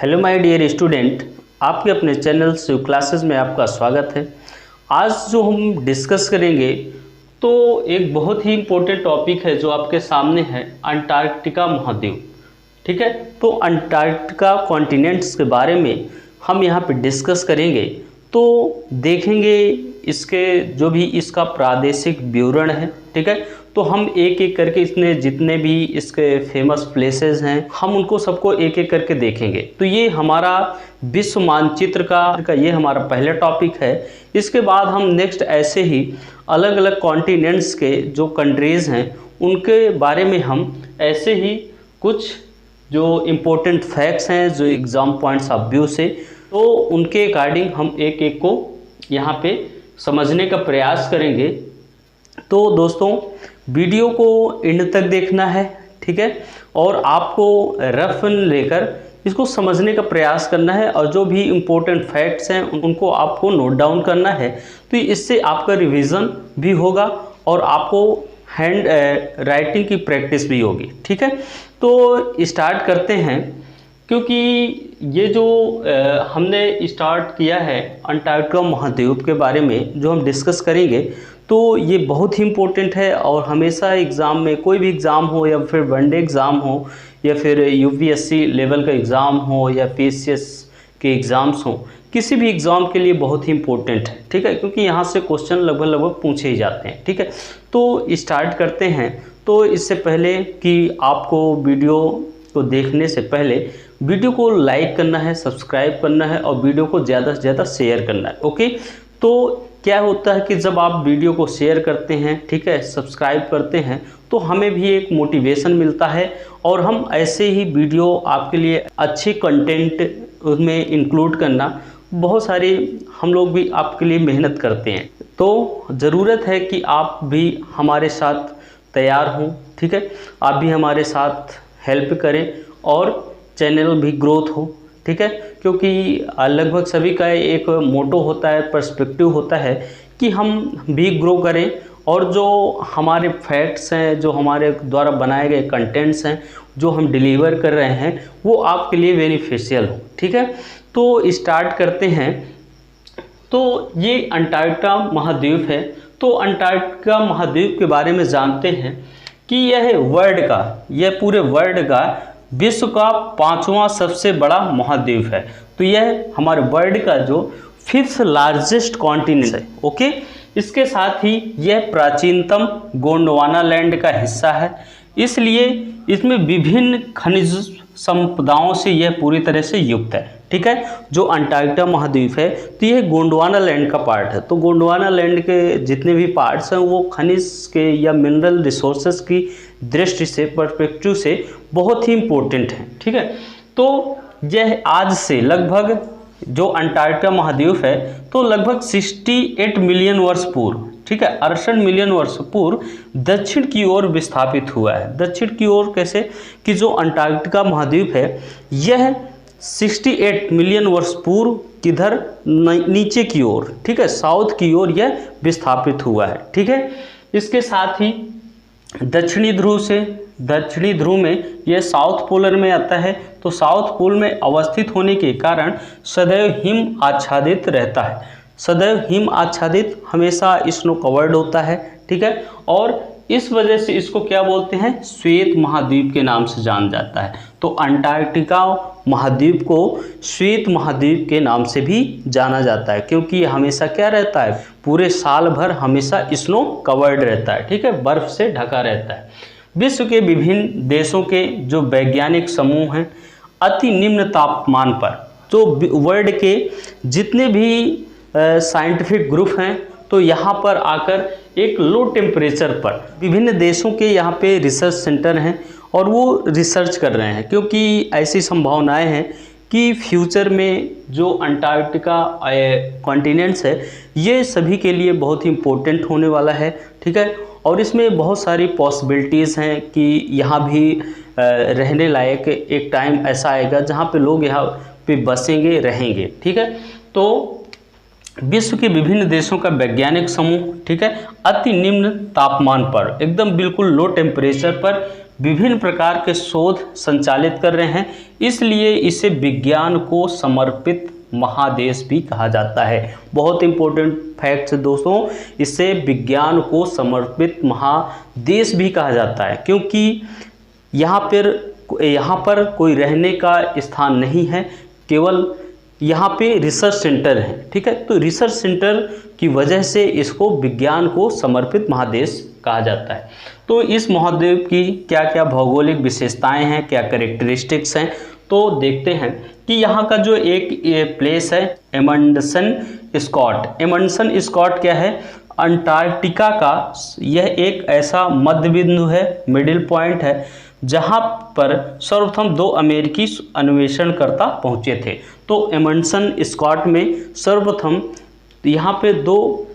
Hello my dear student, आपके अपने channel Shiv classes में आपका स्वागत है। आज जो हम डिस्कस करेंगे तो एक बहुत ही इम्पोर्टेंट टॉपिक है जो आपके सामने है, अंटार्कटिका महाद्वीप। ठीक है, तो अंटार्कटिका कॉन्टिनेंट्स के बारे में हम यहाँ पे डिस्कस करेंगे। तो देखेंगे इसके जो भी इसका प्रादेशिक विवरण है। ठीक है, तो हम एक एक करके इसने जितने भी इसके फेमस प्लेसेस हैं हम उनको सबको एक एक करके देखेंगे। तो ये हमारा विश्व मानचित्र का ये हमारा पहला टॉपिक है। इसके बाद हम नेक्स्ट ऐसे ही अलग अलग कॉन्टिनेंट्स के जो कंट्रीज़ हैं उनके बारे में हम ऐसे ही कुछ जो इम्पोर्टेंट फैक्ट्स हैं जो एग्ज़ाम पॉइंट्स ऑफ व्यू से, तो उनके अकॉर्डिंग हम एक एक को यहाँ पे समझने का प्रयास करेंगे। तो दोस्तों वीडियो को एंड तक देखना है, ठीक है, और आपको रफ लेकर इसको समझने का प्रयास करना है और जो भी इम्पोर्टेंट फैक्ट्स हैं उनको आपको नोट डाउन करना है। तो इससे आपका रिवीजन भी होगा और आपको हैंड राइटिंग की प्रैक्टिस भी होगी। ठीक है, तो स्टार्ट करते हैं, क्योंकि ये जो हमने स्टार्ट किया है अंटार्कटिका महाद्वीप के बारे में जो हम डिस्कस करेंगे, तो ये बहुत ही इम्पोर्टेंट है। और हमेशा एग्ज़ाम में कोई भी एग्ज़ाम हो या फिर वनडे एग्ज़ाम हो या फिर यूपीएससी लेवल का एग्ज़ाम हो या पीसीएस के एग्ज़ाम्स हो, किसी भी एग्ज़ाम के लिए बहुत ही इम्पोर्टेंट है। ठीक है, क्योंकि यहाँ से क्वेश्चन लगभग पूछे ही जाते हैं। ठीक है, तो स्टार्ट करते हैं। तो इससे पहले कि आपको वीडियो को देखने से पहले वीडियो को लाइक करना है, सब्सक्राइब करना है और वीडियो को ज़्यादा से ज़्यादा शेयर करना है। ओके, तो क्या होता है कि जब आप वीडियो को शेयर करते हैं, ठीक है, सब्सक्राइब करते हैं, तो हमें भी एक मोटिवेशन मिलता है और हम ऐसे ही वीडियो आपके लिए अच्छे कंटेंट उसमें इंक्लूड करना, बहुत सारे हम लोग भी आपके लिए मेहनत करते हैं। तो ज़रूरत है कि आप भी हमारे साथ तैयार हों। ठीक है, आप भी हमारे साथ हेल्प करें और चैनल भी ग्रोथ हो। ठीक है, क्योंकि लगभग सभी का एक मोटो होता है, पर्सपेक्टिव होता है कि हम भी ग्रो करें और जो हमारे फैक्ट्स हैं, जो हमारे द्वारा बनाए गए कंटेंट्स हैं, जो हम डिलीवर कर रहे हैं, वो आपके लिए बेनिफिशियल हो। ठीक है, तो स्टार्ट करते हैं। तो ये अंटार्कटिका महाद्वीप है। तो अंटार्कटिका महाद्वीप के बारे में जानते हैं कि यह पूरे वर्ल्ड का विश्व का 5वां सबसे बड़ा महाद्वीप है। तो यह हमारे वर्ल्ड का जो 5th लार्जेस्ट कॉन्टिनेंट है। ओके, इसके साथ ही यह प्राचीनतम गोंडवाना लैंड का हिस्सा है, इसलिए इसमें विभिन्न खनिज संपदाओं से यह पूरी तरह से युक्त है। ठीक है, जो अंटार्कटिका महाद्वीप है तो यह गोंडवाना लैंड का पार्ट है। तो गोंडवाना लैंड के जितने भी पार्ट्स हैं वो खनिज के या मिनरल रिसोर्सेज की दृष्टि से, पर्सपेक्टिव से बहुत ही इम्पोर्टेंट है। ठीक है, तो यह आज से लगभग जो अंटार्कटिका महाद्वीप है तो लगभग 68 मिलियन वर्ष पूर्व, ठीक है, 68 मिलियन वर्ष पूर्व दक्षिण की ओर विस्थापित हुआ है। दक्षिण की ओर कैसे कि जो अंटार्कटिका महाद्वीप है यह 68 मिलियन वर्ष पूर्व किधर नीचे की ओर, ठीक है, साउथ की ओर यह विस्थापित हुआ है। ठीक है, इसके साथ ही दक्षिणी ध्रुव में यह साउथ पोलर में आता है। तो साउथ पोल में अवस्थित होने के कारण सदैव हिम आच्छादित रहता है। सदैव हिम आच्छादित, हमेशा स्नो कवर्ड होता है। ठीक है, और इस वजह से इसको क्या बोलते हैं, श्वेत महाद्वीप के नाम से जाना जाता है। तो अंटार्कटिका महाद्वीप को श्वेत महाद्वीप के नाम से भी जाना जाता है, क्योंकि ये हमेशा क्या रहता है, पूरे साल भर हमेशा स्नो कवर्ड रहता है। ठीक है, बर्फ से ढका रहता है। विश्व के विभिन्न देशों के जो वैज्ञानिक समूह हैं अति निम्न तापमान पर, तो वर्ल्ड के जितने भी साइंटिफिक ग्रुप हैं तो यहाँ पर आकर एक लो टेम्परेचर पर विभिन्न देशों के यहाँ पे रिसर्च सेंटर हैं और वो रिसर्च कर रहे हैं, क्योंकि ऐसी संभावनाएं हैं कि फ्यूचर में जो अंटार्कटिका कॉन्टिनेंट्स है ये सभी के लिए बहुत ही इम्पोर्टेंट होने वाला है। ठीक है, और इसमें बहुत सारी पॉसिबिलिटीज़ हैं कि यहाँ भी रहने लायक एक टाइम ऐसा आएगा जहाँ पे लोग यहाँ पे बसेंगे, रहेंगे। ठीक है, तो विश्व के विभिन्न देशों का वैज्ञानिक समूह, ठीक है, अति निम्न तापमान पर, एकदम बिल्कुल लो टेम्परेचर पर विभिन्न प्रकार के शोध संचालित कर रहे हैं, इसलिए इसे विज्ञान को समर्पित महादेश भी कहा जाता है। बहुत इंपॉर्टेंट फैक्ट दोस्तों, इसे विज्ञान को समर्पित महादेश भी कहा जाता है, क्योंकि यहाँ पर कोई रहने का स्थान नहीं है, केवल यहाँ पे रिसर्च सेंटर है। ठीक है, तो रिसर्च सेंटर की वजह से इसको विज्ञान को समर्पित महादेश कहा जाता है। तो इस महाद्वीप की क्या क्या भौगोलिक विशेषताएं हैं, क्या कैरेक्टरिस्टिक्स हैं, तो देखते हैं कि यहाँ का जो एक प्लेस है एमंडसन स्कॉट। एमंडसन स्कॉट क्या है? अंटार्कटिका का यह एक ऐसा मध्य बिंदु है, मिडिल पॉइंट है, जहाँ पर सर्वप्रथम 2 अमेरिकी अन्वेषणकर्ता पहुँचे थे। तो एमंडसन स्कॉट में सर्वप्रथम यहाँ पे 2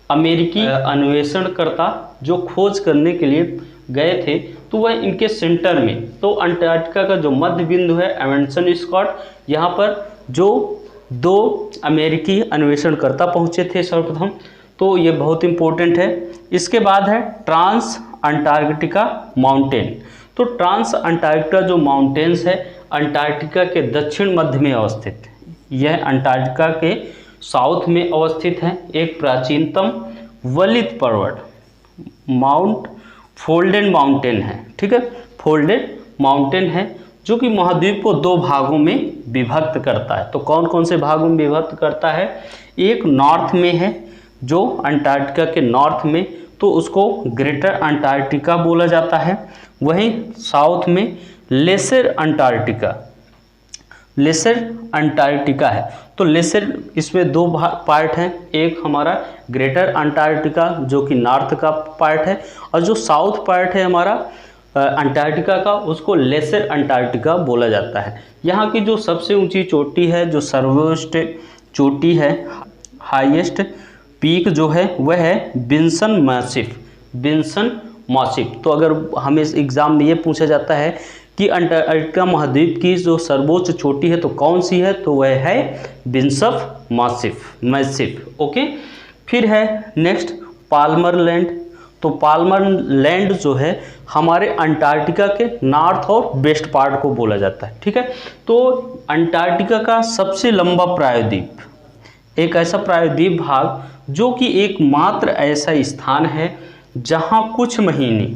अमेरिकी अन्वेषणकर्ता जो खोज करने के लिए गए थे, तो वह इनके सेंटर में, तो अंटार्कटिका का जो मध्य बिंदु है एमंडसन स्कॉट, यहाँ पर जो 2 अमेरिकी अन्वेषणकर्ता पहुँचे थे सर्वप्रथम, तो ये बहुत इंपॉर्टेंट है। इसके बाद है ट्रांस अंटार्कटिका माउंटेन। तो ट्रांस अंटार्कटिका जो माउंटेन्स है अंटार्कटिका के दक्षिण मध्य में अवस्थित है। यह अंटार्कटिका के साउथ में अवस्थित है। एक प्राचीनतम वलित पर्वत माउंट फोल्डेड माउंटेन है। ठीक है, फोल्डेड माउंटेन है जो कि महाद्वीप को 2 भागों में विभक्त करता है। तो कौन कौन से भागों में विभक्त करता है? एक नॉर्थ में है, जो अंटार्कटिका के नॉर्थ में, तो उसको ग्रेटर अंटार्कटिका बोला जाता है। वहीं साउथ में लेसर अंटार्कटिका है। तो लेसर, इसमें 2 पार्ट हैं, एक हमारा ग्रेटर अंटार्कटिका जो कि नॉर्थ का पार्ट है, और जो साउथ पार्ट है हमारा अंटार्कटिका का, उसको लेसर अंटार्कटिका बोला जाता है। यहाँ की जो सबसे ऊंची चोटी है, जो सर्वोच्च चोटी है, हाईएस्ट पीक जो है वह है विंसन मासिफ। तो अगर हमें इस एग्ज़ाम में ये पूछा जाता है कि अंटार्कटिका महाद्वीप की जो सर्वोच्च चोटी है तो कौन सी है, तो वह है विंसन मासिफ। ओके, फिर है नेक्स्ट पाल्मर लैंड। तो पाल्मर लैंड जो है हमारे अंटार्कटिका के नॉर्थ और वेस्ट पार्ट को बोला जाता है। ठीक है, तो अंटार्कटिका का सबसे लंबा प्रायद्वीप, एक ऐसा प्रायद्वीप भाग जो कि एकमात्र ऐसा स्थान है जहां कुछ महीने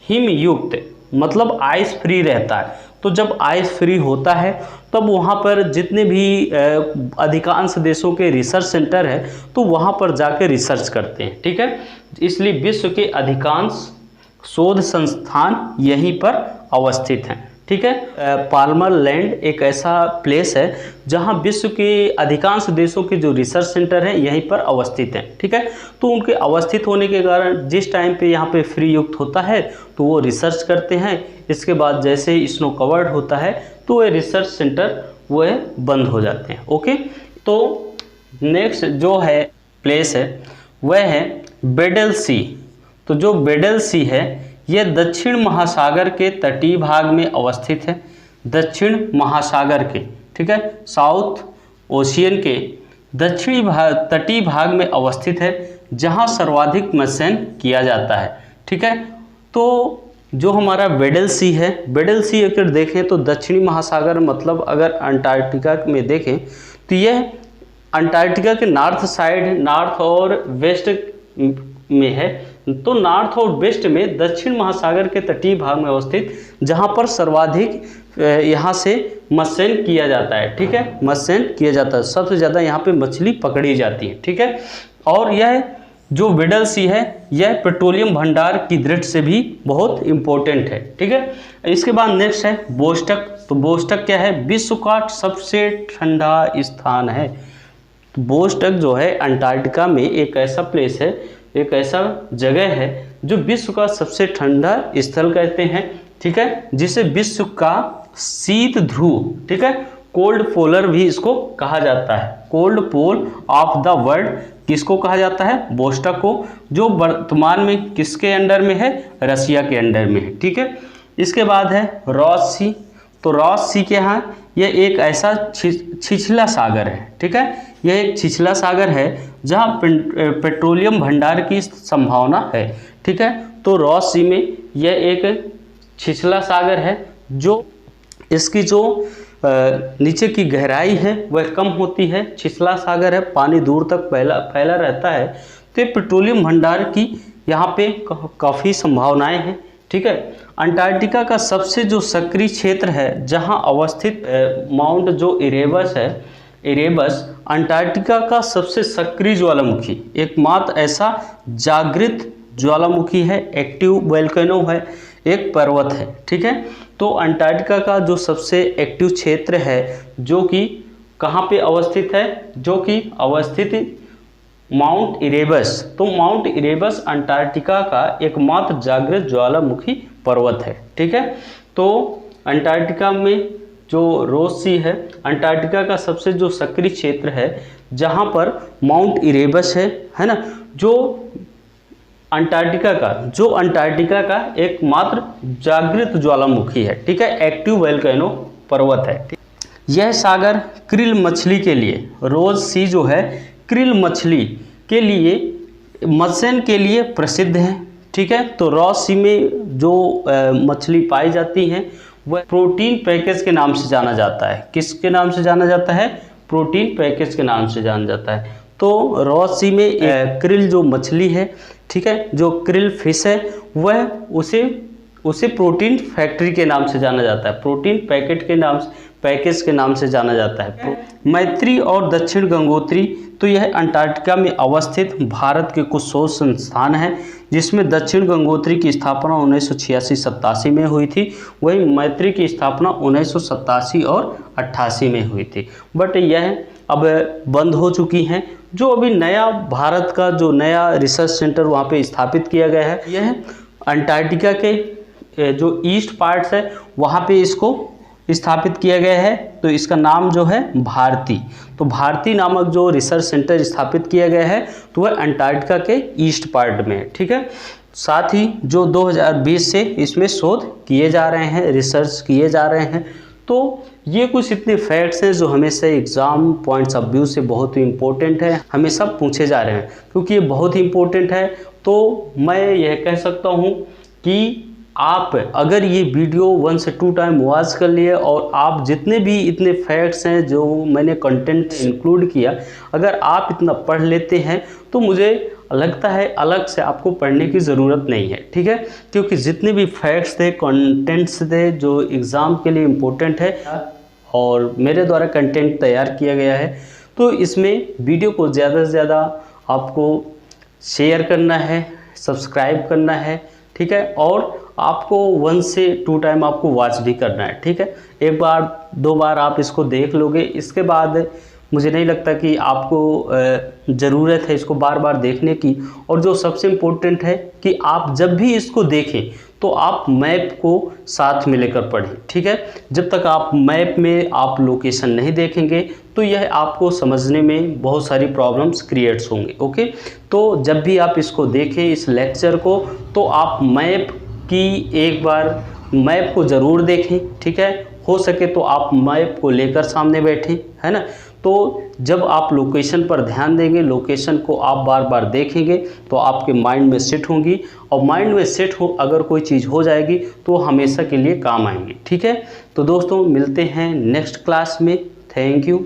हिमयुक्त, मतलब आइस फ्री रहता है। तो जब आइस फ्री होता है तब वहाँ पर जितने भी अधिकांश देशों के रिसर्च सेंटर है, तो वहाँ पर जाके रिसर्च करते हैं। ठीक है, इसलिए विश्व के अधिकांश शोध संस्थान यहीं पर अवस्थित हैं। ठीक है, पाल्मर लैंड एक ऐसा प्लेस है जहां विश्व के अधिकांश देशों के जो रिसर्च सेंटर हैं यहीं पर अवस्थित हैं। ठीक है, तो उनके अवस्थित होने के कारण जिस टाइम पे यहाँ पे फ्री युक्त होता है तो वो रिसर्च करते हैं। इसके बाद जैसे ही स्नो कवर्ड होता है तो वह रिसर्च सेंटर वह बंद हो जाते हैं। ओके, तो नेक्स्ट जो है प्लेस है वह है बेडल सी। तो जो बेडल सी है यह दक्षिण महासागर के तटीय भाग में अवस्थित है। दक्षिण महासागर के, ठीक है, साउथ ओशियन के दक्षिणी तटीय भाग में अवस्थित है, जहां सर्वाधिक मत्स्यन किया जाता है। ठीक है, तो जो हमारा बेडल सी है, बेडल सी अगर देखें तो दक्षिणी महासागर, मतलब अगर अंटार्कटिका में देखें तो यह अंटार्कटिका के नॉर्थ साइड, नॉर्थ और वेस्ट में है। तो नॉर्थ और वेस्ट में दक्षिण महासागर के तटीय भाग में अवस्थित, जहां पर सर्वाधिक यहाँ से मत्स्यन किया जाता है। ठीक है, मत्स्यन किया जाता है, सबसे ज़्यादा यहाँ पे मछली पकड़ी जाती है। ठीक है, और यह जो बेडल सी है यह पेट्रोलियम भंडार की दृष्टि से भी बहुत इम्पोर्टेंट है। ठीक है, इसके बाद नेक्स्ट है बोस्टक। तो बोस्टक क्या है? विश्व का सबसे ठंडा स्थान है। तो बोस्टक जो है अंटार्कटिका में एक ऐसा प्लेस है, एक ऐसा जगह है जो विश्व का सबसे ठंडा स्थल कहते हैं। ठीक है, जिसे विश्व का शीत ध्रुव, ठीक है, कोल्ड पोलर भी इसको कहा जाता है। Cold pole of the world किसको कहा जाता है? बोस्टक को, जो वर्तमान में किसके अंडर में है? रसिया के अंडर में है। ठीक है, इसके बाद है रॉस सी। तो रॉस सी क्या है? यह एक ऐसा छिछला सागर है। ठीक है, यह एक छिछला सागर है जहां पेट्रोलियम भंडार की संभावना है। ठीक है, तो रॉस सी में यह एक छिछला सागर है, जो इसकी जो नीचे की गहराई है वह कम होती है। छिछला सागर है, पानी दूर तक फैला रहता है। तो ये पेट्रोलियम भंडार की यहाँ पे काफ़ी संभावनाएं हैं। ठीक है। अंटार्कटिका का सबसे जो सक्रिय क्षेत्र है जहाँ अवस्थित माउंट जो इरेबस है, इरेबस अंटार्कटिका का सबसे सक्रिय ज्वालामुखी, एकमात्र ऐसा जागृत ज्वालामुखी है, एक्टिव वोल्केनो है, एक पर्वत है। ठीक है। तो अंटार्कटिका का जो सबसे एक्टिव क्षेत्र है जो कि कहाँ पे अवस्थित है, जो कि अवस्थित माउंट इरेबस। तो माउंट इरेबस अंटार्कटिका का एकमात्र जागृत ज्वालामुखी पर्वत है। ठीक है। तो अंटार्कटिका में जो रोज सी है, अंटार्कटिका का सबसे जो सक्रिय क्षेत्र है जहाँ पर माउंट इरेबस है ना, जो अंटार्कटिका का एकमात्र जागृत ज्वालामुखी है। ठीक है, एक्टिव वोल्केनो पर्वत है। यह सागर क्रिल मछली के लिए, रोज सी जो है क्रिल मछली के लिए, मत्स्य के लिए प्रसिद्ध है। ठीक है। तो रोज सी में जो मछली पाई जाती हैं वह प्रोटीन पैकेज के नाम से जाना जाता है। किसके नाम से जाना जाता है? प्रोटीन पैकेज के नाम से जाना जाता है। तो रोज सी में क्रिल जो मछली है, ठीक है, जो क्रिल फिश है, वह उसे प्रोटीन फैक्ट्री के नाम से जाना जाता है, प्रोटीन पैकेज के नाम से जाना जाता है। मैत्री और दक्षिण गंगोत्री, तो यह अंटार्कटिका में अवस्थित भारत के कुछ शोध संस्थान हैं, जिसमें दक्षिण गंगोत्री की स्थापना 1986-87 में हुई थी, वहीं मैत्री की स्थापना 1987 और 88 में हुई थी। बट यह अब बंद हो चुकी हैं। जो अभी नया भारत का जो नया रिसर्च सेंटर वहाँ पे स्थापित किया गया है, यह अंटार्कटिका के जो ईस्ट पार्ट्स है वहाँ पे इसको स्थापित किया गया है। तो इसका नाम जो है भारती, तो भारती नामक जो रिसर्च सेंटर स्थापित किया गया है तो वह अंटार्कटिका के ईस्ट पार्ट में है। ठीक है। साथ ही जो 2020 से इसमें शोध किए जा रहे हैं, रिसर्च किए जा रहे हैं। तो ये कुछ इतने फैक्ट्स हैं जो हमेशा एग्ज़ाम पॉइंट्स ऑफ व्यू से बहुत ही इम्पोर्टेंट है, हमेशा पूछे जा रहे हैं, क्योंकि ये बहुत ही इम्पोर्टेंट है। तो मैं यह कह सकता हूँ कि आप अगर ये वीडियो 1 से 2 टाइम वॉच कर लिए और आप जितने भी इतने फैक्ट्स हैं जो मैंने कंटेंट इंक्लूड किया, अगर आप इतना पढ़ लेते हैं तो मुझे लगता है अलग से आपको पढ़ने की ज़रूरत नहीं है। ठीक है। क्योंकि जितने भी फैक्ट्स थे, कंटेंट्स थे जो एग्ज़ाम के लिए इम्पोर्टेंट है और मेरे द्वारा कंटेंट तैयार किया गया है, तो इसमें वीडियो को ज़्यादा से ज़्यादा आपको शेयर करना है, सब्सक्राइब करना है। ठीक है। और आपको 1 से 2 टाइम आपको वॉच भी करना है। ठीक है। 1 बार 2 बार आप इसको देख लोगे, इसके बाद मुझे नहीं लगता कि आपको ज़रूरत है इसको बार बार देखने की। और जो सबसे इम्पोर्टेंट है कि आप जब भी इसको देखें तो आप मैप को साथ में लेकर पढ़ें। ठीक है। जब तक आप मैप में आप लोकेशन नहीं देखेंगे तो यह आपको समझने में बहुत सारी प्रॉब्लम्स क्रिएट्स होंगे। ओके। तो जब भी आप इसको देखें इस लेक्चर को, तो आप मैप की एक बार मैप को ज़रूर देखें। ठीक है। हो सके तो आप मैप को लेकर सामने बैठें, है ना। तो जब आप लोकेशन पर ध्यान देंगे, लोकेशन को आप बार बार देखेंगे तो आपके माइंड में सेट होंगी, और माइंड में सेट हो अगर कोई चीज़ हो जाएगी तो हमेशा के लिए काम आएंगी। ठीक है। तो दोस्तों मिलते हैं नेक्स्ट क्लास में। Thank you.